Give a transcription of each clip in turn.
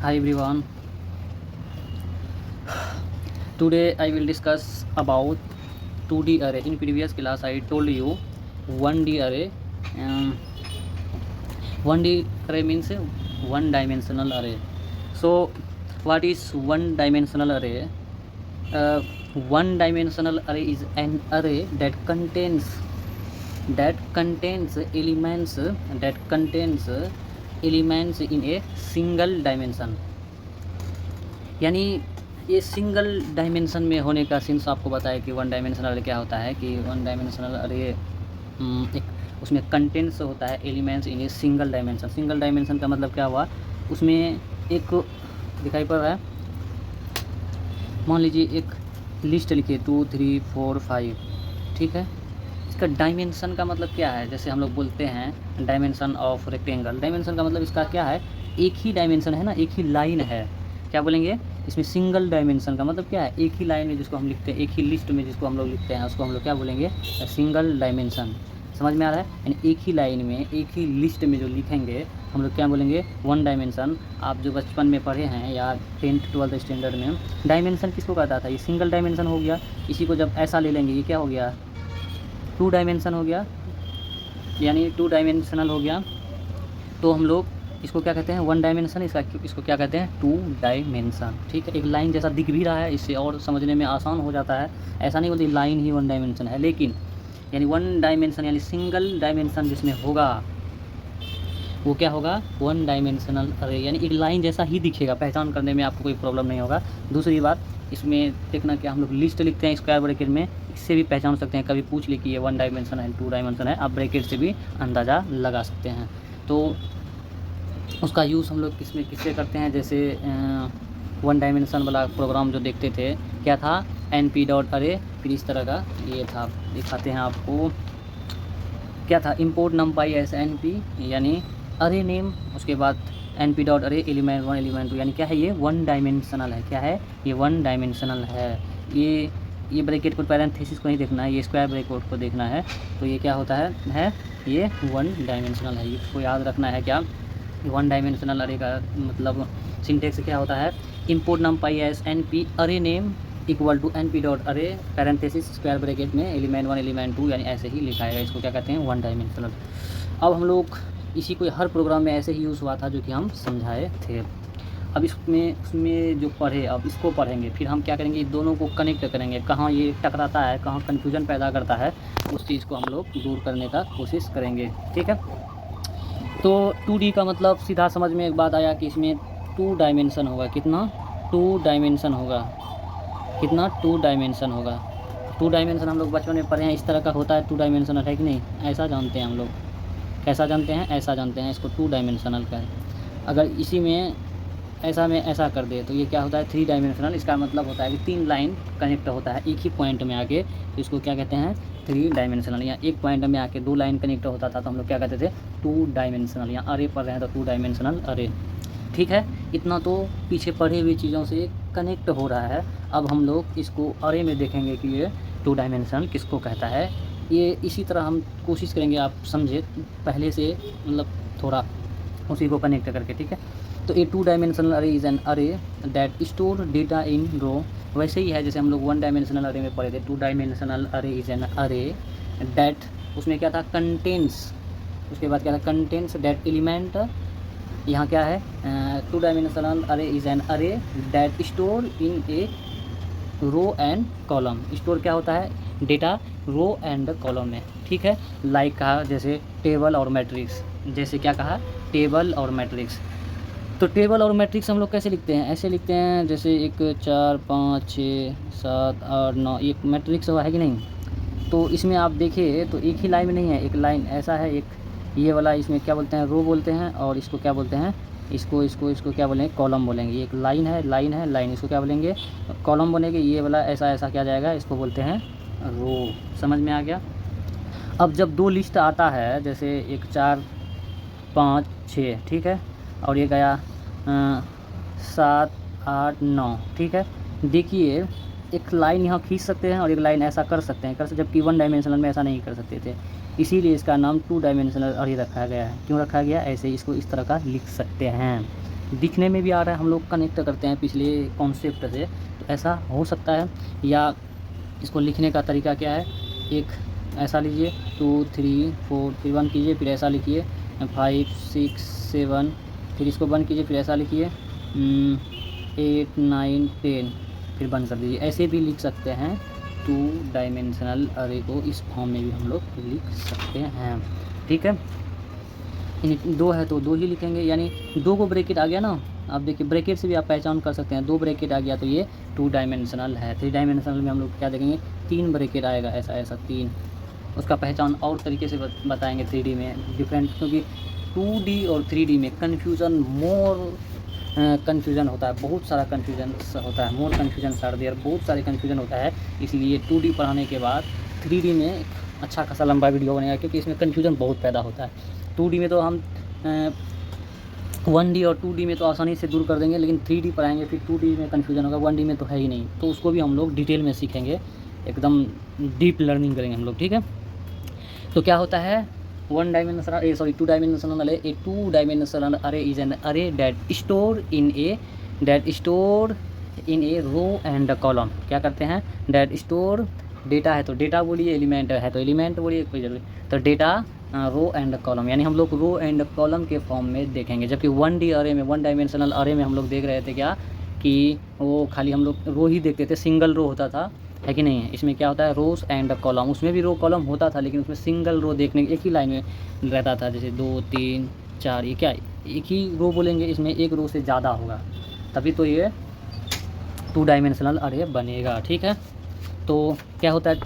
Hi everyone. Today I will discuss about 2D array. In previous class I told you 1D array. Um, 1D array means one dimensional array. So what is one dimensional array? Uh, One dimensional array is an array that contains elements in a single dimension. यानी ये single dimension में होने का since आपको बताया कि one dimensional अरे क्या होता है कि वन डायमेंशनल अरे एक उसमें कंटेंट्स होता है elements in a single dimension. Single dimension का मतलब क्या हुआ, उसमें एक दिखाई पड़ रहा है, मान लीजिए एक लिस्ट लिखिए 2 3 4 5, ठीक है। इसका डायमेंशन का मतलब क्या है, जैसे हम लोग बोलते हैं डायमेंशन ऑफ रेक्टेंगल, डायमेंशन का मतलब इसका क्या है, एक ही डायमेंशन है ना, एक ही लाइन है। क्या बोलेंगे इसमें सिंगल डायमेंशन का मतलब क्या है, एक ही लाइन में जिसको हम लिखते हैं, एक ही लिस्ट में जिसको हम लोग लिखते हैं, उसको हम लोग क्या बोलेंगे, सिंगल डायमेंशन। समझ में आ रहा है, यानी एक ही लाइन में एक ही लिस्ट में जो लिखेंगे हम लोग क्या बोलेंगे, वन डायमेंशन। आप जो बचपन में पढ़े हैं या 10th 12th स्टैंडर्ड में, डायमेंशन किसको कहता था, ये सिंगल डायमेंशन हो गया। इसी को जब ऐसा ले लेंगे ये क्या हो गया, 2 डायमेंशन हो गया, यानी 2 डायमेंशनल हो गया। तो हम लोग इसको क्या कहते हैं, वन डायमेंशन, इसको क्या कहते हैं, 2 डायमेंशन। ठीक है, एक लाइन जैसा दिख भी रहा है, इससे और समझने में आसान हो जाता है। ऐसा नहीं बोलते लाइन ही वन डायमेंशन है, लेकिन यानी वन डायमेंशन यानी सिंगल डायमेंशन जिसमें होगा वो क्या होगा, वन डायमेंशनल अरे, यानी एक लाइन जैसा ही दिखेगा, पहचान करने में आपको कोई प्रॉब्लम नहीं होगा। दूसरी बात, इसमें देखना कि हम लोग लिस्ट लिखते हैं स्क्वायर ब्रैकेट में, इससे भी पहचान सकते हैं। कभी पूछ ले कि ये 1 डायमेंशन है 2 डायमेंशन है, आप ब्रैकेट से भी अंदाज़ा लगा सकते हैं। तो उसका यूज़ हम लोग किससे करते हैं, जैसे 1 डायमेंशन वाला प्रोग्राम जो देखते थे, क्या था, np.array, फिर इस तरह का ये था, दिखाते हैं आपको, क्या था, import numpy as np, यानी अरे नेम, उसके बाद np.array एलिमेंट 1 एलिमेंट 2, यानी क्या है, ये 1 डायमेंशनल है। क्या है, ये 1 डायमेंशनल है। ये ब्रैकेट को, पैरेंथेसिस को नहीं देखना है, ये स्क्वायर ब्रैकेट को देखना है। तो ये क्या होता है ये 1 डायमेंशनल है। इसको याद रखना है क्या, 1 डायमेंशनल अरे का मतलब सिंटेक्स क्या होता है, import numpy as np array name equal to np.array parenthesis square bracket में एलिमेंट 1 एलिमेंट 2, यानी ऐसे ही लिखाएगा। इसको क्या कहते हैं, 1 डायमेंशनल। अब हम लोग इसी को हर प्रोग्राम में ऐसे ही यूज़ हुआ था जो कि हम समझाए थे। अब उसमें जो पढ़े, अब इसको पढ़ेंगे, फिर हम क्या करेंगे, दोनों को कनेक्ट करेंगे, कहाँ ये टकराता है, कहाँ कन्फ्यूजन पैदा करता है, उस चीज़ को हम लोग दूर करने का कोशिश करेंगे। ठीक है, तो 2D का मतलब सीधा समझ में एक बात आया कि इसमें 2 डायमेंशन होगा। कितना, 2 डायमेंशन होगा। कितना, 2 डायमेंशन होगा। 2 डायमेंशन हम लोग बचपन में पढ़े हैं, इस तरह का होता है 2 डायमेंशनल, है कि नहीं, ऐसा जानते हैं हम लोग। कैसा जानते हैं, ऐसा जानते हैं, इसको 2 डायमेंशनल का है। अगर इसी में ऐसा कर दे तो ये क्या होता है, 3 डायमेंशनल। इसका मतलब होता है कि 3 लाइन कनेक्ट होता है एक ही पॉइंट में आके, तो इसको क्या कहते हैं, 3 डायमेंशनल। या एक पॉइंट में आके 2 लाइन कनेक्ट होता था तो हम लोग क्या कहते थे, 2 डायमेंशनल। या अरे पढ़ रहे हैं तो 2 डायमेंशनल अरे। ठीक है, इतना तो पीछे पढ़ी हुई चीज़ों से कनेक्ट हो रहा है। अब हम लोग इसको अरे में देखेंगे कि ये 2 डायमेंशनल किसको कहता है। ये इसी तरह हम कोशिश करेंगे आप समझे पहले से, मतलब थोड़ा उसी को कनेक्ट करके। ठीक है, तो ए 2 dimensional array is an array that store data इन रो। वैसे ही है जैसे हम लोग 1 डायमेंशनल अरे में पढ़े थे, 2 dimensional array is an array that, उसमें क्या था, कंटेंट्स, उसके बाद क्या था, कंटेंट्स दैट एलिमेंट। यहाँ क्या है, 2 dimensional array is an array that store in a row and column. Store क्या होता है, डेटा रो एंड कॉलम में। ठीक है, लाइक कहा जैसे टेबल और मैट्रिक्स, जैसे क्या कहा, टेबल और मैट्रिक्स। तो टेबल और मैट्रिक्स हम लोग कैसे लिखते हैं, ऐसे लिखते हैं जैसे 1 4 5 6 7 8 9, एक मैट्रिक्स हुआ है कि नहीं। तो इसमें आप देखिए तो एक ही लाइन में नहीं है, एक लाइन ऐसा है, एक ये वाला, इसमें क्या बोलते हैं, रो बोलते हैं, और इसको क्या बोलते हैं, इसको क्या बोलेंगे, कॉलम बोलेंगे। एक लाइन है, लाइन, इसको क्या बोलेंगे, कॉलम बोलेंगे। ये वाला ऐसा क्या जाएगा, इसको बोलते हैं रो। समझ में आ गया। अब जब 2 लिस्ट आता है, जैसे 1 4 5 6, ठीक है, और ये गया 7 8 9, ठीक है, देखिए एक लाइन यहाँ खींच सकते हैं और एक लाइन ऐसा कर सकते हैं, जबकि 1 डायमेंशनल में ऐसा नहीं कर सकते थे। इसीलिए इसका नाम 2 डायमेंशनल अरे रखा गया है। क्यों रखा गया, ऐसे इसको इस तरह का लिख सकते हैं। दिखने में भी आ रहा है, हम लोग कनेक्ट करते हैं पिछले कॉन्सेप्ट से, तो ऐसा हो सकता है। या इसको लिखने का तरीका क्या है, एक ऐसा लीजिए 2 3 4 फिर 1 कीजिए, फिर ऐसा लिखिए 5 6 7, फिर इसको बंद कीजिए, फिर ऐसा लिखिए 8 9 10, फिर बंद कर दीजिए। ऐसे भी लिख सकते हैं 2 डायमेंशनल अरे को, इस फॉर्म में भी हम लोग लिख सकते हैं। ठीक है, दो है तो 2 ही लिखेंगे, यानी 2 को ब्रैकेट आ गया ना, आप देखिए ब्रैकेट से भी आप पहचान कर सकते हैं, 2 ब्रैकेट आ गया तो ये 2 डायमेंशनल है। 3 डायमेंशनल में हम लोग क्या देखेंगे, 3 ब्रैकेट आएगा, ऐसा ऐसा 3, उसका पहचान और तरीके से बताएंगे 3D में डिफरेंट, क्योंकि 2D और 3D में कन्फ्यूज़न होता है, बहुत सारा कन्फ्यूजन होता है, मोर कन्फ्यूजन सर देयर, बहुत सारे कन्फ्यूजन होता है। इसलिए 2D पढ़ाने के बाद 3D में एक अच्छा खासा लंबा वीडियो बनेगा, क्योंकि इसमें कन्फ्यूजन बहुत पैदा होता है। 2D में तो हम 1D और 2D में तो आसानी से दूर कर देंगे, लेकिन 3D पढ़ाएंगे फिर 2D में कन्फ्यूजन होगा, 1D में तो है ही नहीं, तो उसको भी हम लोग डिटेल में सीखेंगे, एकदम डीप लर्निंग करेंगे हम लोग। ठीक है, तो क्या होता है 2 dimensional array, a 2 dimensional array is an array that store in a row and column. क्या करते हैं, दैट स्टोर डेटा है तो डेटा बोलिए, एलिमेंट है तो एलिमेंट बोलिए, कोई जरूरी तो डेटा रो एंड कॉलम, यानी हम लोग रो एंड कॉलम के फॉर्म में देखेंगे। जबकि 1D अरे में, 1 डायमेंशनल अरे में हम लोग देख रहे थे क्या कि वो खाली हम लोग रो ही देखते थे, सिंगल रो होता था, है कि नहीं है। इसमें क्या होता है, रोज एंड कॉलम, उसमें भी रो कॉलम होता था, लेकिन उसमें सिंगल रो देखने एक ही लाइन में रहता था, जैसे 2 3 4, ये क्या एक ही रो बोलेंगे, इसमें एक रो से ज़्यादा होगा, तभी तो ये 2 डायमेंशनल अरे बनेगा। ठीक है, तो क्या होता है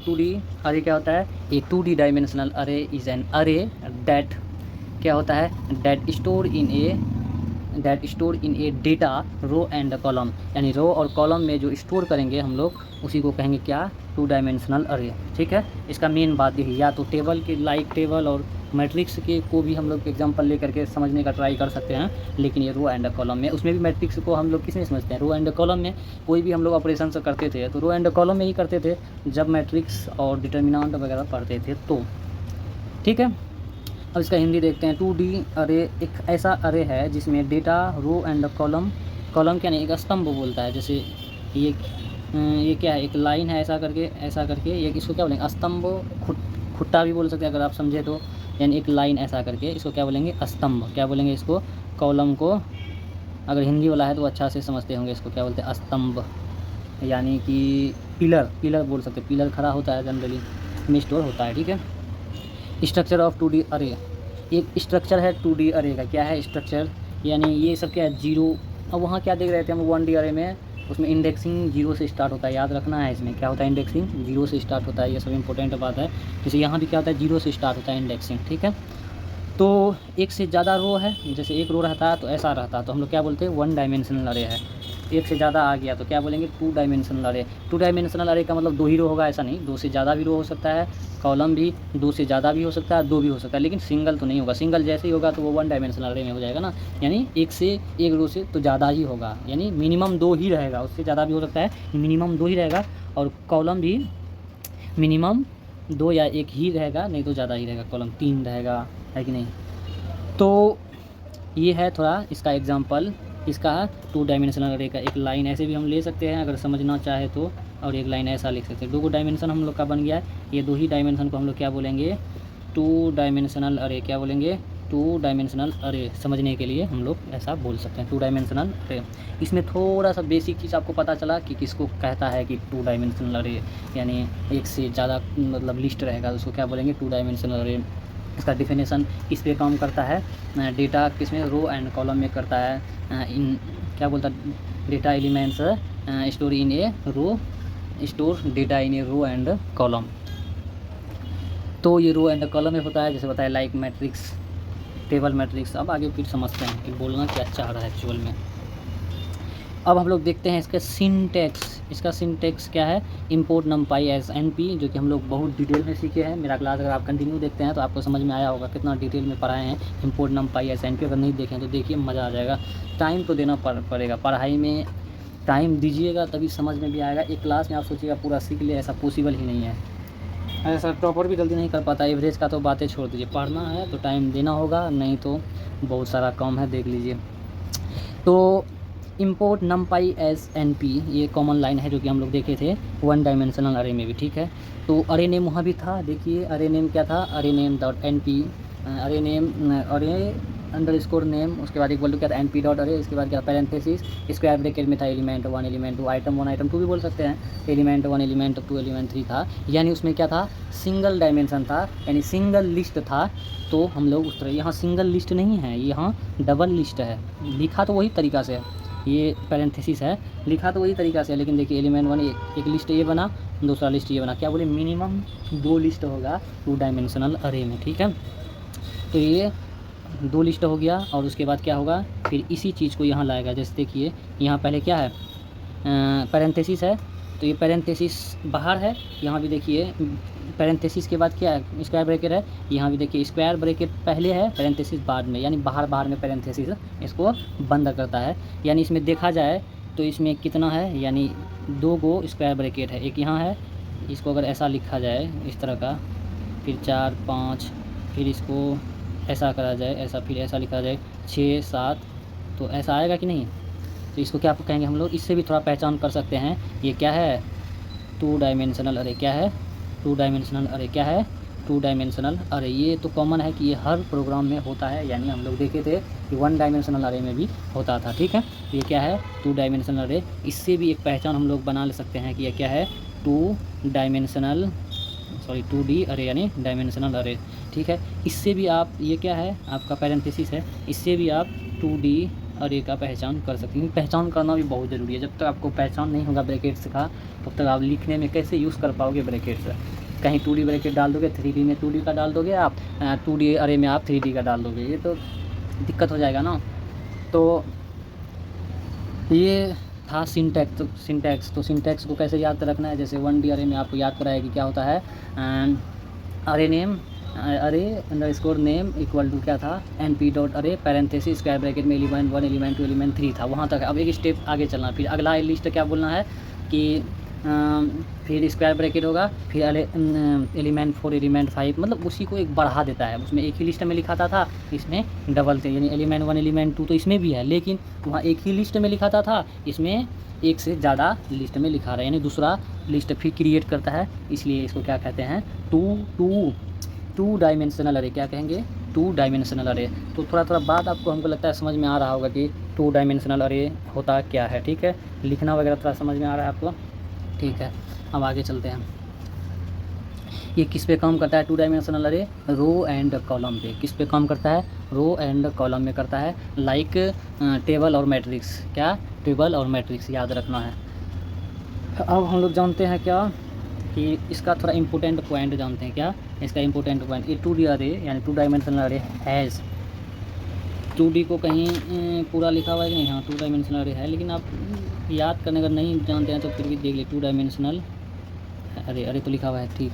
2D अरे, क्या होता है, a 2D dimensional array is an array that, क्या होता है, that store in a data row and column, यानी रो और कॉलम में जो स्टोर करेंगे हम लोग उसी को कहेंगे क्या, 2 डायमेंशनल अरे। ठीक है, इसका मेन बात यही, या तो टेबल के लाइक टेबल और मैट्रिक्स के को भी हम लोग एग्जांपल लेकर के समझने का ट्राई कर सकते हैं, लेकिन ये रो एंड कॉलम में, उसमें भी मैट्रिक्स को हम लोग किस में समझते हैं, रो एंड कॉलम में। कोई भी हम लोग ऑपरेशन से करते थे तो रो एंड कॉलम में ही करते थे, जब मैट्रिक्स और डिटर्मिनेंट वगैरह पढ़ते थे तो। ठीक है, अब इसका हिंदी देखते हैं। 2D अरे एक ऐसा अरे है जिसमें डेटा रो एंड कॉलम क्या नहीं, एक स्तंभ बोलता है, जैसे ये क्या है, एक लाइन है ऐसा करके ये इसको क्या बोलेंगे, स्तंभ, खुट्टा भी बोल सकते हैं अगर आप समझे तो, यानी एक लाइन ऐसा करके इसको क्या बोलेंगे, स्तंभ। क्या बोलेंगे इसको, कॉलम को अगर हिंदी वाला है तो अच्छा से समझते होंगे, इसको क्या बोलते हैं, स्तंभ, यानी कि पिलर बोल सकते हैं, पिलर खड़ा होता है जनरली में स्टोर होता है। ठीक है, स्ट्रक्चर ऑफ 2D अरे, एक स्ट्रक्चर है 2D अरे का, क्या है स्ट्रक्चर, यानी ये सब क्या है, जीरो। अब वहाँ क्या देख रहे थे हम 1D अरे में, उसमें इंडेक्सिंग 0 से स्टार्ट होता है, याद रखना है, इसमें क्या होता है, इंडेक्सिंग 0 से स्टार्ट होता है, ये सब इंपॉर्टेंट बात है। जैसे यहाँ भी क्या होता है, 0 से स्टार्ट होता है इंडेक्सिंग। ठीक है, तो एक से ज़्यादा रो है, जैसे एक रो रहता है तो ऐसा रहता है, तो हम लोग क्या बोलते हैं, 1 डायमेंशनल अरे है। एक से ज़्यादा आ गया तो क्या बोलेंगे, 2 डायमेंशनल अरे। 2 डायमेंशनल अरे का मतलब 2 ही रो होगा ऐसा नहीं, 2 से ज़्यादा भी रो हो सकता है, कॉलम भी 2 से ज़्यादा भी हो सकता है, 2 भी हो सकता है, लेकिन सिंगल तो नहीं होगा। सिंगल जैसे ही होगा तो वो 1 डायमेंशनल अरे में हो जाएगा ना, यानी एक रो से तो ज़्यादा ही होगा, यानी मिनिमम 2 ही रहेगा, उससे ज़्यादा भी हो सकता है, मिनिमम 2 ही रहेगा। और कॉलम भी मिनिमम 2 या 1 ही रहेगा, नहीं तो ज़्यादा ही रहेगा, कॉलम 3 रहेगा, है कि नहीं। तो ये है थोड़ा इसका एग्जांपल, इसका 2 डायमेंशनल अरे का। एक लाइन ऐसे भी हम ले सकते हैं अगर समझना चाहे तो, और एक लाइन ऐसा लिख सकते हैं। 2 डायमेंशन हम लोग का बन गया है, ये 2 ही डायमेंशन को हम लोग क्या बोलेंगे, 2 डायमेंशनल अरे। क्या बोलेंगे, 2 डायमेंशनल अरे। समझने के लिए हम लोग ऐसा बोल सकते हैं 2 डायमेंशनल अरे। इसमें थोड़ा सा बेसिक चीज़ आपको पता चला कि किसको कहता है कि 2 डायमेंशनल अरे, यानी एक से ज़्यादा मतलब लिस्ट रहेगा उसको क्या बोलेंगे, 2 डायमेंशनल अरे। इसका डिफिनेशन किस पे काम करता है, डेटा किस में, रो एंड कॉलम में करता है। इन क्या बोलता है, data elements store in a row, store data in a row and column. तो ये रो एंड कॉलम में होता है, जैसे बताया लाइक मैट्रिक्स, टेबल मैट्रिक्स। अब आगे फिर समझते हैं कि बोलना क्या चाह रहा है एक्चुअल में। अब हम लोग देखते हैं इसका सिंटैक्स। इसका सिंटैक्स क्या है, इंपोर्ट नमपाई एज एनपी, जो कि हम लोग बहुत डिटेल में सीखे हैं। मेरा क्लास अगर आप कंटिन्यू देखते हैं तो आपको समझ में आया होगा कितना डिटेल में पढ़ाए हैं इंपोर्ट नमपाई एज एनपी। अगर नहीं देखें तो देखिए, मज़ा आ जाएगा। टाइम तो देना पड़ेगा, पढ़ाई में टाइम दीजिएगा तभी समझ में भी आएगा। एक क्लास में आप सोचिएगा पूरा सीख ले, ऐसा पॉसिबल ही नहीं है। ऐसा टॉपर भी जल्दी नहीं कर पाता, एवरेज का तो बातें छोड़ दीजिए। पढ़ना है तो टाइम देना होगा, नहीं तो बहुत सारा काम है, देख लीजिए। तो import numpy as N P, ये कॉमन लाइन है जो कि हम लोग देखे थे वन डायमेंशनल अरे में भी, ठीक है। तो अरे नेम वहाँ भी था, देखिए अरे नेम क्या था, array name dot N P, अरे नेम अरे अंडरस्कोर नेम, उसके बाद इक्वल टू क्या था एन पी डॉट अरे, इसके बाद क्या पैरेंथेसिस, स्क्वायर ब्रैकेट में था एलिमेंट 1 एलिमेंट 2 आइटम 1 आइटम 2 भी बोल सकते हैं, एलिमेंट 1 एलिमेंट 2 एलिमेंट 3 था, यानी उसमें क्या था, सिंगल डायमेंशन था, यानी सिंगल लिस्ट था। तो हम लोग उस तरह, यहाँ सिंगल लिस्ट नहीं है, यहाँ डबल लिस्ट है, लिखा तो वही तरीका से है, ये पैरेंथेसिस है, लिखा तो वही तरीका से है, लेकिन देखिए एलिमेंट 1 एक लिस्ट ये बना, दूसरा लिस्ट ये बना, क्या बोले मिनिमम 2 लिस्ट होगा 2 डायमेंशनल अरे में, ठीक है। तो ये 2 लिस्ट हो गया, और उसके बाद क्या होगा, फिर इसी चीज़ को यहाँ लाएगा। जैसे देखिए यहाँ पहले क्या है, पैरेंथेसिस है, तो ये पैरेंथेसिस बाहर है, यहाँ भी देखिए पैरेंथेसिस के बाद क्या है, स्क्वायर ब्रैकेट है, यहाँ भी देखिए स्क्वायर ब्रैकेट पहले है, पैरेंथेसिस बाद में, यानी बाहर में पैरेंथेसिस इसको बंद करता है। यानी इसमें देखा जाए तो इसमें कितना है, यानी 2 गो स्क्वायर ब्रैकेट है, एक यहाँ है, इसको अगर ऐसा लिखा जाए इस तरह का, फिर 4 5, फिर इसको ऐसा करा जाए, ऐसा, फिर ऐसा लिखा जाए 6 7, तो ऐसा आएगा कि नहीं। तो इसको क्या कहेंगे हम लोग, इससे भी थोड़ा पहचान कर सकते हैं, ये क्या है 2 डायमेंशनल अरे, क्या है 2 डायमेंशनल अरे, क्या है 2 डायमेंशनल अरे। ये तो कॉमन है कि ये हर प्रोग्राम में होता है, यानी हम लोग देखे थे कि 1 डायमेंशनल अरे में भी होता था, ठीक है। ये क्या है 2 डायमेंशनल अरे, इससे भी एक पहचान हम लोग बना ले सकते हैं कि ये क्या है 2 डायमेंशनल, सॉरी 2D अरे यानी डायमेंशनल अरे, ठीक है। इससे भी आप, ये क्या है आपका पैरेंथेसिस है, इससे भी आप 2D अरे का पहचान कर सकते हैं। पहचान करना भी बहुत ज़रूरी है, जब तक आपको पहचान नहीं होगा ब्रैकेट्स का, तब तक आप लिखने में कैसे यूज़ कर पाओगे ब्रैकेट्स। कहीं 2D ब्रैकेट डाल दोगे, 3D में 2D का डाल दोगे आप, 2D अरे में आप 3D का डाल दोगे, ये तो दिक्कत हो जाएगा ना। तो ये था सिंटैक्स। तो सिंटैक्स को कैसे याद रखना है, जैसे 1D अरे में आपको याद कराया कि क्या होता है, अरे नेम अरे अंडरस्कोर नेम इक्वल टू क्या था N P dot array parenthesis square bracket में एलिमेंट 1 एलिमेंट 2 एलिमेंट 3 था, वहाँ तक। अब एक स्टेप आगे चलना, फिर अगला लिस्ट क्या बोलना है कि फिर स्क्वायर ब्रैकेट होगा, फिर एलिमेंट 4 एलिमेंट 5, मतलब उसी को एक बढ़ा देता है। उसमें एक ही लिस्ट में लिखाता था, इसमें डबल थे, यानी एलिमेंट 1 एलिमेंट 2 तो इसमें भी है, लेकिन वहाँ एक ही लिस्ट में लिखाता था, इसमें एक से ज़्यादा लिस्ट में लिखा रहा है, यानी दूसरा लिस्ट फिर क्रिएट करता है, इसलिए इसको क्या कहते हैं 2 डायमेंशनल अरे। क्या कहेंगे 2 डायमेंशनल अरे। तो थोड़ा बात आपको, हमको लगता है समझ में आ रहा होगा कि 2 डायमेंशनल अरे होता क्या है, ठीक है। लिखना वगैरह थोड़ा समझ में आ रहा है आपको, ठीक है। अब आगे चलते हैं, ये किस पे काम करता है 2 डायमेंशनल अरे, रो एंड कॉलम पे। किस पे काम करता है, रो एंड कॉलम में करता है, लाइक टेबल और मैट्रिक्स। क्या, टेबल और मैट्रिक्स याद रखना है। अब हम लोग जानते हैं क्या कि इसका थोड़ा इम्पोर्टेंट पॉइंट जानते हैं, क्या इसका इम्पोर्टेंट पॉइंट, ये 2D अरे यानी 2 डायमेंशनल अरे हैज़, 2D को कहीं पूरा लिखा हुआ है कि नहीं, हाँ 2 डायमेंशनल अरे है, लेकिन आप याद करने अगर नहीं जानते हैं तो फिर भी देख ले 2 डायमेंशनल अरे तो लिखा हुआ है, ठीक।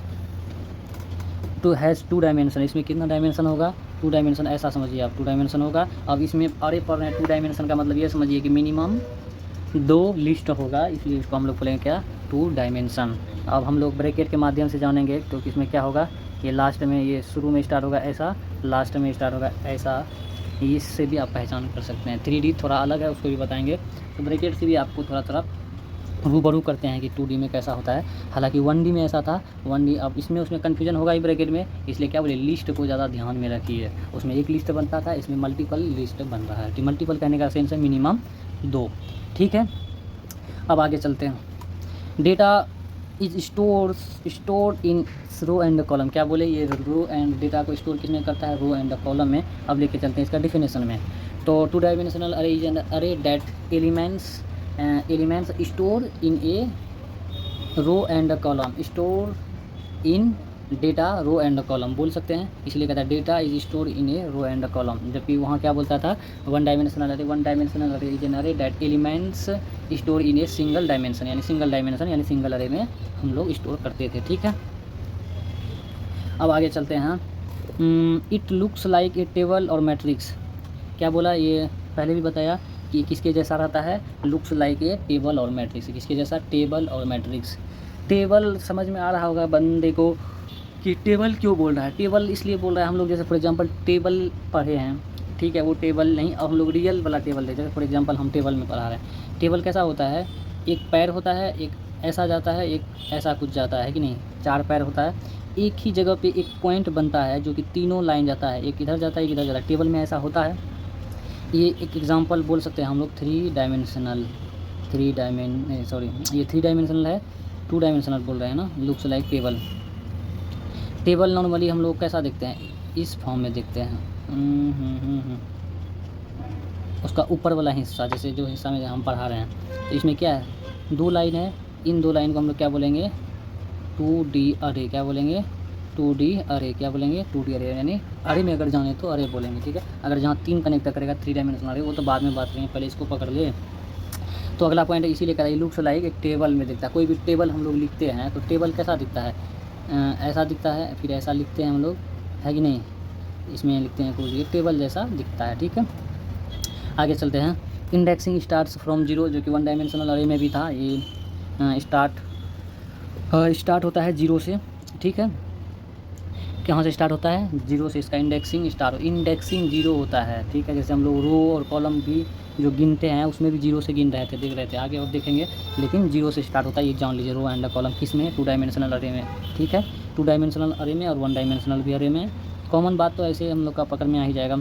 टू हैज़ 2 डायमेंशन, इसमें कितना डायमेंशन होगा 2 डायमेंशन, ऐसा समझिए आप 2 डायमेंशन होगा। अब इसमें अरे पढ़ रहे हैं 2 डायमेंशन का मतलब ये समझिए कि मिनिमम 2 लिस्ट होगा, इसलिए इसको हम लोग बोलेंगे क्या 2 डायमेंशन। अब हम लोग ब्रैकेट के माध्यम से जानेंगे, तो इसमें क्या होगा, ये लास्ट में, ये शुरू में स्टार्ट होगा ऐसा, लास्ट में स्टार्ट होगा ऐसा, इससे भी आप पहचान कर सकते हैं। 3D थोड़ा अलग है, उसको भी बताएंगे। तो ब्रैकेट से भी आपको थोड़ा रूबरू करते हैं कि 2D में कैसा होता है। हालांकि 1D में ऐसा था, 1D अब इसमें उसमें कन्फ्यूजन होगा ही ब्रैकेट में, इसलिए क्या बोले लिस्ट को ज़्यादा ध्यान में रखिए। उसमें एक लिस्ट बनता था, इसमें मल्टीपल लिस्ट बन रहा है। मल्टीपल कहने का सेंस है मिनिमम 2, ठीक है। अब आगे चलते हैं, data is store in row and column. क्या बोले, ये रो एंड डेटा को स्टोर किसमें करता है, रो एंड कॉलम में। अब लेके चलते हैं इसका डिफिनेशन में। तो 2 dimensional array is an array that elements store in a row and column, store in data row and column बोल सकते हैं, इसलिए कहता है data is store in a row and column. जबकि वहाँ क्या बोलता था 1 dimensional array is an array that elements store in a single dimension, यानी सिंगल अरे में हम लोग स्टोर करते थे, ठीक है। अब आगे चलते हैं, it looks like a table और मैट्रिक्स। क्या बोला, ये पहले भी बताया कि किसके जैसा रहता है, लुक्स लाइक ए टेबल और मैट्रिक्स। किसके जैसा, टेबल और मैट्रिक्स। टेबल समझ में आ रहा होगा बंदे को कि टेबल क्यों बोल रहा है, टेबल इसलिए बोल रहा है, हम लोग जैसे फॉर एग्जांपल टेबल पढ़े हैं, ठीक है, वो टेबल नहीं, अब हम लोग रियल वाला टेबल लेते हैं। फॉर एग्जांपल हम टेबल में पढ़ा रहे हैं, टेबल कैसा होता है, एक पैर होता है, एक ऐसा जाता है, एक ऐसा कुछ जाता है कि नहीं, 4 पैर होता है, एक ही जगह पे एक पॉइंट बनता है जो कि तीनों लाइन जाता है, एक इधर जाता है, एक इधर जाता है, टेबल में ऐसा होता है। ये एक एग्जांपल बोल सकते हैं हम लोग 3 डायमेंशनल ये 3 डायमेंशनल है, 2 डायमेंशनल बोल रहे हैं ना, looks like table. Table normally हम लोग कैसा देखते हैं, इस फॉर्म में देखते हैं। उसका ऊपर वाला हिस्सा, जैसे जो हिस्सा में हम पढ़ा रहे हैं, तो इसमें क्या है, 2 लाइन है, इन 2 लाइन को हम लोग क्या बोलेंगे, 2D अरे, क्या बोलेंगे, 2D अरे, क्या बोलेंगे, 2D अरे, यानी अरे में अगर जाने तो अरे बोलेंगे, ठीक है। अगर जहाँ 3 कनेक्ट करेगा 3 डायमेंशनल अरे, वो तो बाद में बात करेंगे, पहले इसको पकड़ ले। तो अगला पॉइंट इसीलिए कह रहा है, लुक्स लाइक एक टेबल में दिखता है। कोई भी टेबल हम लोग लिखते हैं तो टेबल कैसा दिखता है, ऐसा दिखता है, फिर ऐसा लिखते हैं हम लोग, है कि नहीं, इसमें लिखते हैं कुछ, ये टेबल जैसा दिखता है, ठीक है। आगे चलते हैं। इंडेक्सिंग स्टार्ट्स फ्रॉम 0, जो कि 1 डायमेंशनल अरे में भी था। ये स्टार्ट होता है 0 से, ठीक है। कहाँ से स्टार्ट होता है, 0 से इसका इंडेक्सिंग 0 होता है, ठीक है। जैसे हम लोग रो और कॉलम भी जो गिनते हैं उसमें भी 0 से गिन रहे थे, देख रहे थे, आगे और देखेंगे, लेकिन 0 से स्टार्ट होता है। ये जान लीजिए, रो एंड कॉलम किस में, 2 डायमेंशनल अरे में, ठीक है। 2 डायमेंशनल अरे में और 1 डायमेंशनल भी अरे में। कॉमन बात तो ऐसे हम लोग का पकड़ में आ ही जाएगा।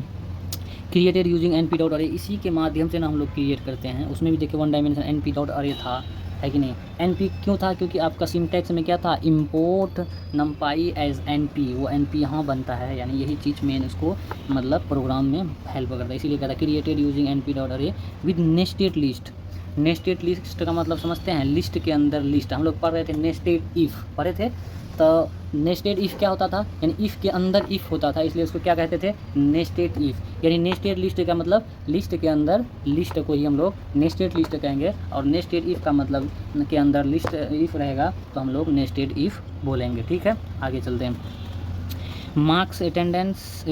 क्रिएटेड यूजिंग NP डॉट अरे, इसी के माध्यम से ना हम लोग क्रिएट करते हैं। उसमें भी देखिए 1 डायमेंशन NP डॉट अरे था, है कि नहीं। NP क्यों था, क्योंकि आपका सिंटैक्स में क्या था, इम्पोर्ट नमपाई एज NP, वो NP यहाँ बनता है, यानी यही चीज़ मेन उसको मतलब प्रोग्राम में हेल्प करता है, इसीलिए कहता है क्रिएटेड यूजिंग NP डॉट अरे with nested list. Nested list का मतलब समझते हैं, लिस्ट के अंदर लिस्ट। हम लोग पढ़ रहे थे नेस्टेड इफ़ पढ़े थे, तो नेस्टेड इफ़ क्या होता था, यानी इफ़ के अंदर इफ़ होता था, इसलिए उसको क्या कहते थे, नेस्टेड इफ़। यानी नेस्टेड लिस्ट का मतलब लिस्ट के अंदर लिस्ट को ही हम लोग नेस्टेड लिस्ट कहेंगे, और नेस्टेड इफ़ का मतलब के अंदर लिस्ट इफ़ रहेगा तो हम लोग नेस्टेड इफ़ बोलेंगे, ठीक है। आगे चलते हैं। मार्क्स अटेंडेंस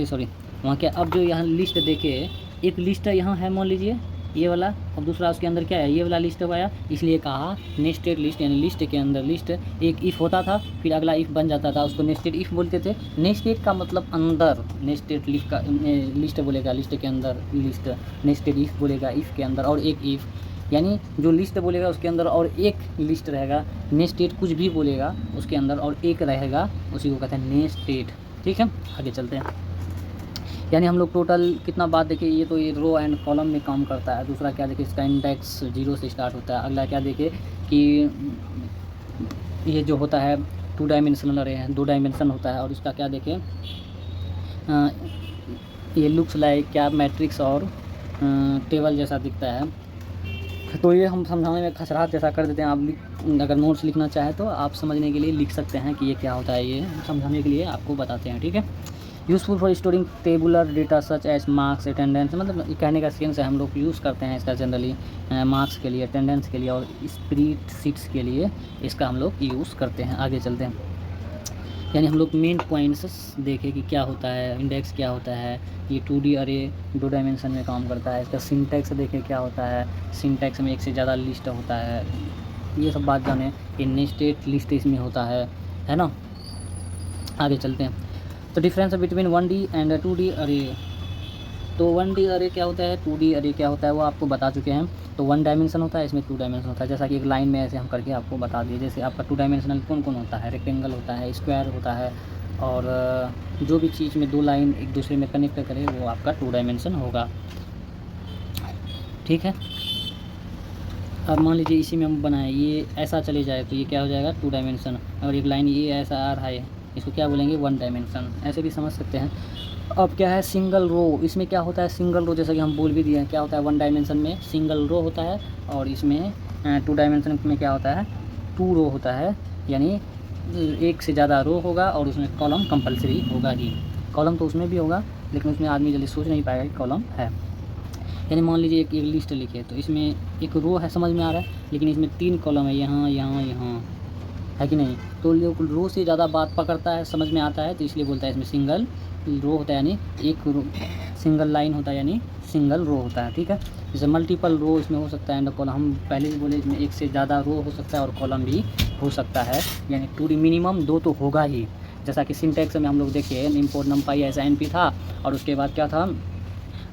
वहाँ क्या, अब जो यहाँ लिस्ट देखे, एक लिस्ट यहाँ है मान लीजिए ये वाला, और दूसरा उसके अंदर क्या है, ये वाला लिस्ट आया, इसलिए कहा नेस्टेड लिस्ट, यानी लिस्ट के अंदर लिस्ट। एक इफ़ होता था, फिर अगला इफ़ बन जाता था, उसको नेस्टेड इफ़ बोलते थे। नेस्टेड का मतलब अंदर, नेस्टेड लिस्ट का लिस्ट बोलेगा, लिस्ट के अंदर लिस्ट, नेस्टेड इफ़ बोलेगा इफ़ के अंदर, और एक इफ़, यानी जो लिस्ट बोलेगा उसके अंदर और एक लिस्ट रहेगा। नेस्टेड कुछ भी बोलेगा उसके अंदर और एक रहेगा, उसी को कहते हैं नेस्टेड, ठीक है। आगे चलते हैं। यानी हम लोग टोटल कितना बात देखिए, ये तो ये रो एंड कॉलम में काम करता है। दूसरा क्या देखिए, इसका इंडेक्स 0 से स्टार्ट होता है। अगला क्या देखिए कि ये जो होता है 2 डायमेंशनल अरे है, 2 डायमेंशन होता है, और इसका क्या देखें, ये लुक्स लाइक क्या मैट्रिक्स और टेबल जैसा दिखता है। तो ये हम समझाने में खसरात जैसा कर देते हैं। आप अगर नोट्स लिखना चाहें तो आप समझने के लिए लिख सकते हैं कि ये क्या होता है, ये समझाने के लिए आपको बताते हैं, ठीक है। Useful for storing tabular data such as marks attendance, मतलब कहने का सेंस है हम लोग यूज़ करते हैं इसका जनरली मार्क्स के लिए, अटेंडेंस के लिए और स्प्रेडशीट्स के लिए इसका हम लोग यूज़ करते हैं। आगे चलते हैं। यानी हम लोग मेन पॉइंट्स देखें कि क्या होता है, इंडेक्स क्या होता है, ये 2D अरे 2 डायमेंशन में काम करता है। इसका सिंटैक्स देखें क्या होता है, सिंटैक्स में एक से ज़्यादा लिस्ट होता है, ये सब बात जाने। ये नेस्टेड लिस्ट इसमें होता है ना। आगे चलते हैं। तो difference between 1D and 2D अरे, तो 1D अरे क्या होता है, 2D अरे क्या होता है, वो आपको बता चुके हैं। तो 1 डायमेंशन होता है, इसमें 2 डायमेंशन होता है। जैसा कि एक लाइन में ऐसे हम करके आपको बता दिए। जैसे आपका 2 डायमेंशनल कौन कौन होता है, रेक्टेंगल होता है, स्क्वायर होता है, और जो भी चीज़ में 2 लाइन एक दूसरे में कनेक्ट करे वो आपका 2 डायमेंशन होगा, ठीक है। अब मान लीजिए इसी में हम बनाए, ये ऐसा चले जाए तो ये क्या हो जाएगा, 2 डायमेंशन, और एक लाइन ये ऐसा आ रहा है, इसको क्या बोलेंगे, 1 डायमेंशन, ऐसे भी समझ सकते हैं। अब क्या है सिंगल रो, इसमें क्या होता है सिंगल रो, जैसा कि हम बोल भी दिए हैं क्या होता है, 1 डायमेंशन में सिंगल रो होता है, और इसमें 2 डायमेंशन में क्या होता है, 2 रो होता है। यानी एक से ज़्यादा रो होगा और उसमें कॉलम कंपलसरी होगा ही। कॉलम तो उसमें भी होगा, लेकिन उसमें आदमी जल्दी सोच नहीं पाएगा कि कॉलम है। यानी मान लीजिए एक लिस्ट लिखे, तो इसमें एक रो है, समझ में आ रहा है, लेकिन इसमें 3 कॉलम है, यहाँ यहाँ यहाँ, है कि नहीं। तो रो से ज़्यादा बात पकड़ता है, समझ में आता है, तो इसलिए बोलता है इसमें सिंगल रो होता है, यानी एक रो, सिंगल लाइन होता है, यानी सिंगल रो होता है, ठीक है। जैसे मल्टीपल रो इसमें हो सकता है एंड कॉलम, हम पहले भी बोले इसमें एक से ज़्यादा रो हो सकता है और कॉलम भी हो सकता है, यानी 2D मिनिमम 2 तो होगा ही। जैसा कि सिंटैक्स में हम लोग देखिए इम्पोर्ट नमपाई ऐसा NP था, और उसके बाद क्या था,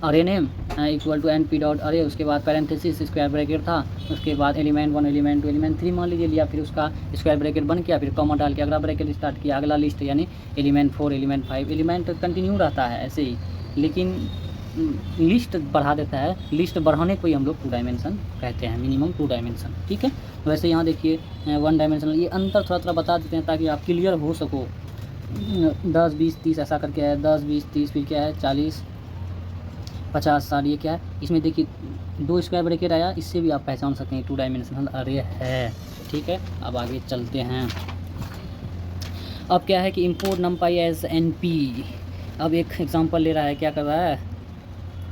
array name equal to NP dot array, उसके बाद पैरेंथेसिस स्क्वायर ब्रैकेट था, उसके बाद एलिमेंट 1 एलिमेंट 2 एलिमेंट 3 मान लीजिए लिया, फिर उसका स्क्वायर ब्रैकेट बंद किया, फिर कॉमा डाल के अगला ब्रैकेट स्टार्ट किया, अगला लिस्ट यानी एलिमेंट 4 एलिमेंट 5 एलिमेंट कंटिन्यू रहता है ऐसे ही, लेकिन लिस्ट बढ़ा देता है। लिस्ट बढ़ाने को ही हम लोग 2 डायमेंशन कहते हैं, मिनिमम 2 डायमेंशन, ठीक है। वैसे यहाँ देखिए 1 डायमेंशनल, ये अंतर थोड़ा थोड़ा बता देते हैं ताकि आप क्लियर हो सको। 10 20 30 ऐसा करके है, 10 20 30, फिर क्या है 40 50 60, ये क्या है, इसमें देखिए 2 स्क्वायर ब्रैकेट आया, इससे भी आप पहचान सकते हैं 2 डायमेंशनल अरे है, ठीक है। अब आगे चलते हैं। अब क्या है कि इम्पोर्ट numpy एज NP। अब एक एग्जांपल ले रहा है, क्या कर रहा है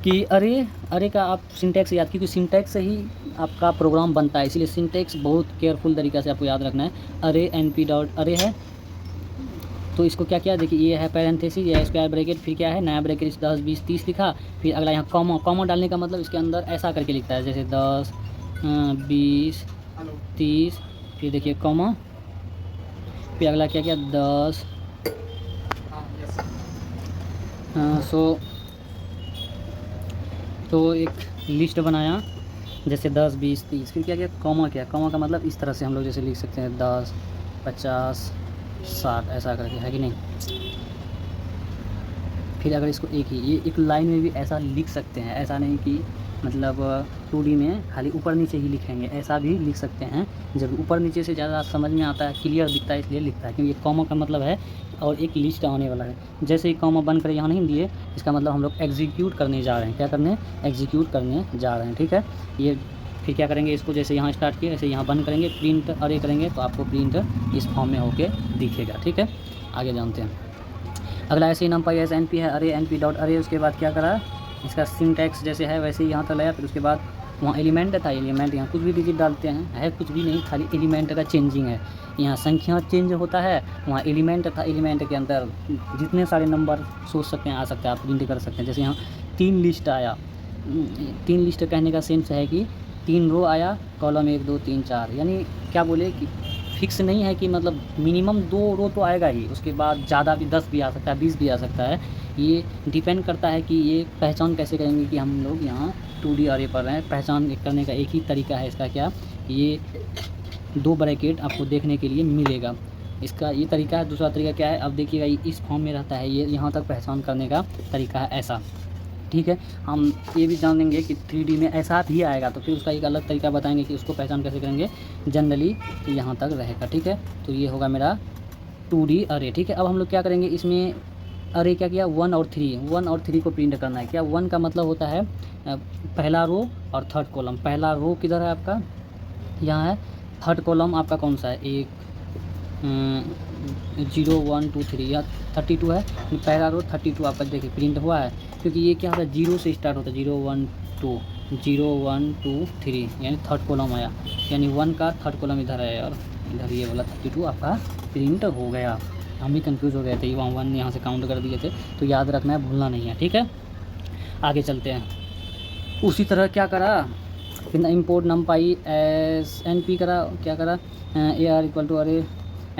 कि अरे का आप सिंटैक्स याद, क्योंकि सिंटैक्स से ही आपका प्रोग्राम बनता है, इसलिए सिंटैक्स बहुत केयरफुल तरीक़े से आपको याद रखना है। अरे NP डॉट अरे है, तो इसको क्या किया देखिए, ये है पैरेंथेसिस, ये स्क्वायर ब्रैकेट, फिर क्या है नया ब्रैकेट 10 20 30 लिखा, फिर अगला यहाँ कॉमा डालने का मतलब इसके अंदर ऐसा करके लिखता है, जैसे 10 20 30, फिर देखिए कॉमा, फिर अगला क्या किया 10 तो एक लिस्ट बनाया जैसे 10 20 30, फिर क्या किया कॉमा किया, कॉमा का मतलब इस तरह से हम लोग जैसे लिख सकते हैं 10 50 60 ऐसा करके, है कि नहीं। फिर अगर इसको ये एक लाइन में भी ऐसा लिख सकते हैं, ऐसा नहीं कि मतलब 2D में खाली ऊपर नीचे ही लिखेंगे, ऐसा भी लिख सकते हैं। जब ऊपर नीचे से ज़्यादा समझ में आता है, क्लियर दिखता है, इसलिए लिखता है, क्योंकि ये कॉमा का मतलब है और एक लिस्ट आने वाला है। जैसे ही कॉमा बंद कर यहाँ नहीं दिए, इसका मतलब हम लोग एग्जीक्यूट करने जा रहे हैं। क्या करने, एग्जीक्यूट करने जा रहे हैं, ठीक है। ये फिर क्या करेंगे, इसको जैसे यहाँ स्टार्ट किए ऐसे यहाँ बंद करेंगे, प्रिंट अरे करेंगे तो आपको प्रिंट इस फॉर्म में होके दिखेगा, ठीक है। आगे जानते हैं। अगला ऐसे ही numpy एज NP है, अरे NP डॉट अरे, उसके बाद क्या करा, इसका सिंटैक्स जैसे है वैसे ही यहाँ तक लाया, फिर उसके बाद वहाँ एलिमेंट था, एलिमेंट यहाँ कुछ भी डिजिट डालते हैं, है कुछ भी नहीं, खाली एलिमेंट का चेंजिंग है। यहाँ संख्या चेंज होता है, वहाँ एलिमेंट था, एलिमेंट के अंदर जितने सारे नंबर सोच सकते हैं आ सकते हैं, आप प्रिंट कर सकते हैं। जैसे यहाँ 3 लिस्ट आया, 3 लिस्ट कहने का सेंस है कि 3 रो आया, कॉलम 1 2 3 4, यानी क्या बोले कि फिक्स नहीं है कि मतलब मिनिमम 2 रो तो आएगा ही, उसके बाद ज़्यादा भी 10 भी आ सकता है, 20 भी आ सकता है। ये डिपेंड करता है कि ये पहचान कैसे करेंगे कि हम लोग यहाँ 2D अरे पढ़ रहे हैं। पहचान करने का एक ही तरीका है इसका, क्या, ये 2 ब्रैकेट आपको देखने के लिए मिलेगा, इसका ये तरीका है। दूसरा तरीका क्या है, अब देखिएगा इस फॉर्म में रहता है, ये यहाँ तक पहचान करने का तरीका है ऐसा, ठीक है। हम ये भी जान लेंगे कि 3D में ऐसा भी आएगा, तो फिर उसका एक अलग तरीका बताएंगे कि उसको पहचान कैसे करेंगे। जनरली यहाँ तक रहेगा, ठीक है। तो ये होगा मेरा 2D अरे, ठीक है। अब हम लोग क्या करेंगे, इसमें अरे क्या किया 1 और 3 को प्रिंट करना है। क्या 1 का मतलब होता है पहला रो और थर्ड कॉलम। पहला रो किधर है आपका, यहाँ है। थर्ड कॉलम आपका कौन सा है, 0 1 2 3, या 32 है, पहला रो 32 आपका देखिए प्रिंट हुआ है, क्योंकि ये क्या होता है 0 से स्टार्ट होता है, 0 1 2 3, यानी थर्ड कॉलम आया, यानी 1 का थर्ड कॉलम इधर है और इधर ये वाला 32 आपका प्रिंट हो गया। हम भी कंफ्यूज हो गए थे, वहाँ 1 यहाँ से काउंट कर दिए थे, तो याद रखना है, भूलना नहीं है, ठीक है। आगे चलते हैं। उसी तरह क्या करा, फिर इम्पोर्ट numpy एज NP करा, क्या करा AR इक्वल टू अरे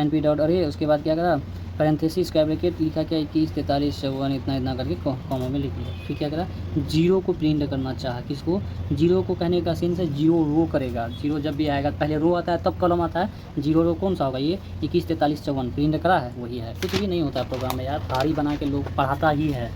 NP डॉट अरे, उसके बाद क्या करा पैरेंथेसिस स्क्वायर ब्रैकेट लिखा, क्या 21 43 54 इतना करके कॉमा में लिख लिया। फिर क्या करा 0 को प्रिंट करना चाहा, किसको, 0 को कहने का सेंस है 0 रो करेगा। 0 जब भी आएगा, पहले रो आता है तब कॉलम आता है, 0 रो कौन सा होगा, ये 21 43 54 प्रिंट करा है, वही है। कुछ भी नहीं होता है प्रोग्राम में यार, भारी बना के लोग पढ़ाता ही है,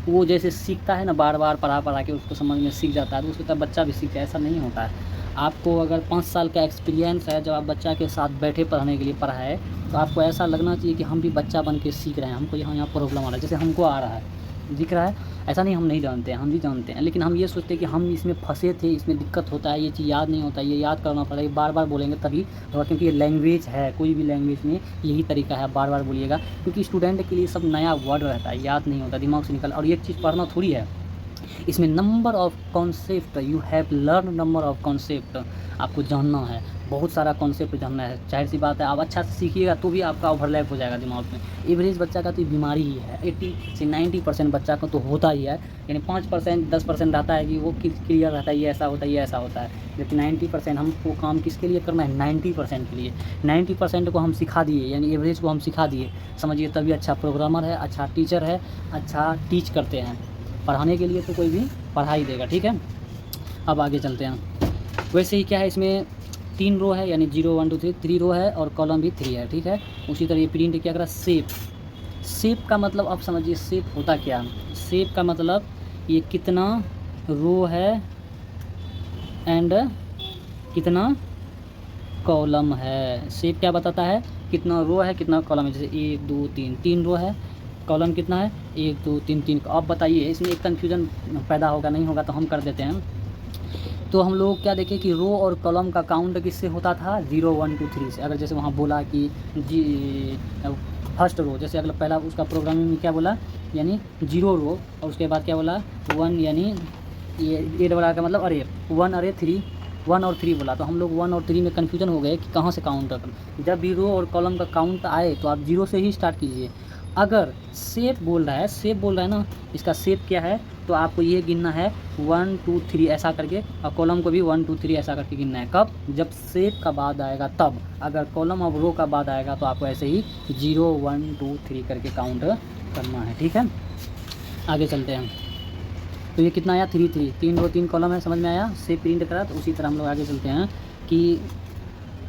वो जैसे सीखता है ना, बार बार पढ़ा के उसको समझ में सीख जाता है, तो उसके तब बच्चा भी सीखता है, ऐसा नहीं होता है। आपको अगर 5 साल का एक्सपीरियंस है, जब आप बच्चा के साथ बैठे पढ़ाने के लिए पढ़ाए, तो आपको ऐसा लगना चाहिए कि हम भी बच्चा बन के सीख रहे हैं, हमको यहाँ प्रॉब्लम आ रहा है, जैसे हमको आ रहा है, दिख रहा है। ऐसा नहीं हम नहीं जानते हैं, हम भी जानते हैं, लेकिन हम ये सोचते हैं कि हम इसमें फंसे थे, इसमें दिक्कत होता है, ये चीज़ याद नहीं होता, ये याद करना पड़ेगा, बार बार बोलेंगे तभी होगा, क्योंकि ये लैंग्वेज है, कोई भी लैंग्वेज में यही तरीका है, बार बार बोलिएगा, क्योंकि स्टूडेंट के लिए सब नया वर्ड रहता है, याद नहीं होता, दिमाग से निकल। और एक चीज़ पढ़ना थोड़ी है, इसमें number of concept, you have learn number of concept, आपको जानना है, बहुत सारा कॉन्सेप्ट जानना है। जाहिर सी बात है, आप अच्छा से सीखिएगा तो भी आपका ओवरलैप हो जाएगा दिमाग में। एवरेज बच्चा का तो बीमारी ही है, 80 से 90% बच्चा का तो होता ही है, यानी 5% 10% रहता है कि वो क्लियर रहता है, ये ऐसा होता है, ये ऐसा होता है, लेकिन 90% हमको काम किसके लिए करना है, 90% के लिए। 90% को हम सिखा दिए, यानी एवरेज को हम सिखा दिए, समझिए, तभी अच्छा प्रोग्रामर है, अच्छा टीचर है, अच्छा टीच करते हैं। पढ़ाने के लिए तो कोई भी पढ़ा ही देगा, ठीक है। अब आगे चलते हैं। वैसे ही क्या है, इसमें 3 रो है, यानी 0 1 2 3 रो है और कॉलम भी 3 है, ठीक है। उसी तरह ये प्रिंट क्या करा, शेप। शेप का मतलब आप समझिए शेप होता क्या। शेप का मतलब ये कितना रो है एंड कितना कॉलम है। शेप क्या बताता है, कितना रो है कितना कॉलम है। जैसे 1 2 3, 3 रो है, कॉलम कितना है 1 2 3 3। आप बताइए इसमें एक कन्फ्यूज़न पैदा होगा, नहीं होगा तो हम कर देते हैं। तो हम लोग क्या देखें कि रो और कॉलम का काउंट किससे होता था, 0 1 2 3 से। अगर जैसे वहाँ बोला कि फर्स्ट रो, जैसे अगला पहला उसका प्रोग्रामिंग में क्या बोला, यानी 0 रो, और उसके बाद क्या बोला 1, यानी ये डबल का मतलब अरे 1 अरे 3, 1 और 3 बोला। तो हम लोग 1 और 3 में कन्फ्यूजन हो गए कि कहाँ से काउंट कर। जब भी रो और कॉलम का काउंट आए तो आप 0 से ही स्टार्ट कीजिए। अगर शेप बोल रहा है ना, इसका शेप क्या है, तो आपको ये गिनना है 1 2 3 ऐसा करके, और कॉलम को भी 1 2 3 ऐसा करके गिनना है। कब, जब शेप का बाद आएगा तब। अगर कॉलम और रो का बाद आएगा तो आपको ऐसे ही 0 1 2 3 करके काउंट करना है, ठीक है। आगे चलते हैं। तो ये कितना आया 3 3, 3 रो 3 कॉलम है, समझ में आया। शेप प्रिंट करा, तो उसी तरह हम लोग आगे चलते हैं कि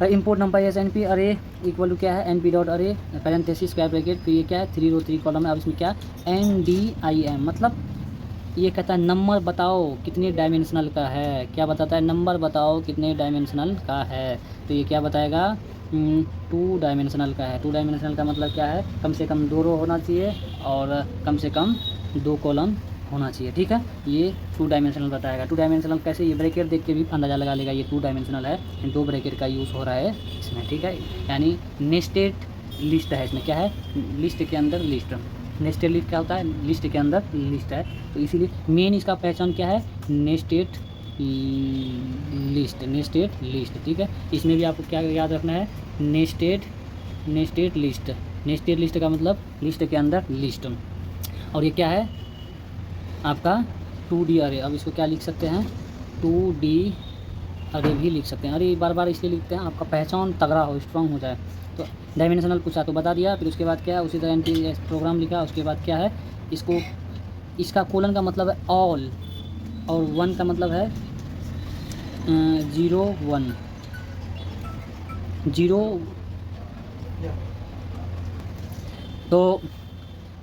import numpy as N P array equal to क्या है, N P dot array parenthesis square bracket. तो ये क्या है 3 रो 3 कॉलम है। अब इसमें क्या NDIM, मतलब ये कहता है नंबर बताओ कितने डायमेंशनल का है। क्या बताता है, नंबर बताओ कितने डायमेंशनल का है। तो ये क्या बताएगा, 2 डायमेंशनल का है। 2 डायमेंशनल का मतलब क्या है, कम से कम 2 रो होना चाहिए और कम से कम 2 कॉलम होना चाहिए, ठीक है। ये 2 डायमेंशनल बताएगा। 2 डायमेंशनल कैसे, ये ब्रैकेट देख के भी अंदाज़ा लगा लेगा ये 2 डायमेंशनल है। 2 ब्रैकेट का यूज़ हो रहा है इसमें, ठीक है। यानी नेस्टेड लिस्ट है इसमें, क्या है, लिस्ट के अंदर लिस्ट। नेस्टेड लिस्ट क्या होता है, लिस्ट के अंदर लिस्ट है। तो इसीलिए मेन इसका पहचान क्या है, नेस्टेड लिस्ट, ठीक है। इसमें भी आपको क्या याद रखना है, नेस्टेड लिस्ट। नेस्टेड लिस्ट का मतलब लिस्ट के अंदर लिस्ट। और ये क्या है आपका 2D अरे। अब इसको क्या लिख सकते हैं, 2D अरे भी लिख सकते हैं। अरे बार बार इसलिए लिखते हैं आपका पहचान तगड़ा हो, स्ट्रांग हो जाए। तो डायमेंशनल पूछा तो बता दिया, फिर उसके बाद क्या है, उसी तरह NP प्रोग्राम लिखा। उसके बाद क्या है, इसको इसका कोलन का मतलब है ऑल, और 1 का मतलब है 0 1 0। तो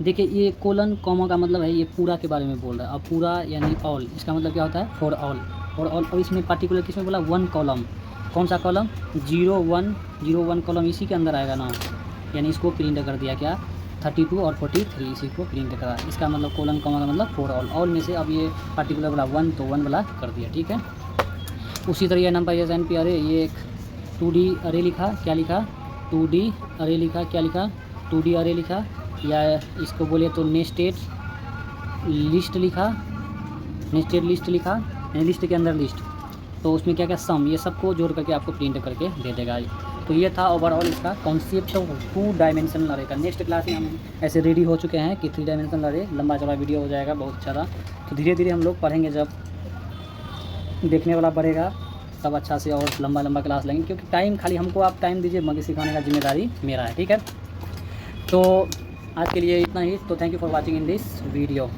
देखिए ये कोलन कॉमा का मतलब है ये पूरा के बारे में बोल रहा है। अब पूरा यानी ऑल, इसका मतलब क्या होता है, फॉर ऑल। और इसमें पार्टिकुलर किसमें बोला, 1 कॉलम। कौन सा कॉलम, 0 1 कॉलम इसी के अंदर आएगा ना, यानी इसको प्रिंट कर दिया क्या, 32 और 43 इसी को प्रिंट करा। इसका मतलब कोलन कॉमा का मतलब फॉर ऑल में से अब ये पार्टिकुलर वाला 1 तो 1 वाला कर दिया, ठीक है। उसी तरह ये नंबर एस एन पी अरे, ये एक 2D अरे लिखा, क्या लिखा 2D अरे लिखा, क्या लिखा 2D अरे लिखा, या इसको बोले तो नेस्टेड लिस्ट लिखा, नेस्टेड लिस्ट लिखा, लिस्ट के अंदर लिस्ट। तो उसमें क्या क्या सम, ये सबको जोड़ करके आपको प्रिंट करके दे देगा। तो ये था ओवरऑल इसका कॉन्सेप्ट 2 डायमेंशनल अरे का। नेक्स्ट क्लास में हम ऐसे रेडी हो चुके हैं कि 3 डायमेंशनल अरे, लंबा चौड़ा वीडियो हो जाएगा बहुत ज़्यादा। तो धीरे धीरे हम लोग पढ़ेंगे, जब देखने वाला बढ़ेगा तब अच्छा से और लंबा क्लास लेंगे, क्योंकि टाइम खाली हमको आप टाइम दीजिए, बाकी सिखाने का जिम्मेदारी मेरा है, ठीक है। तो आज के लिए इतना ही। तो thank you for watching in this video.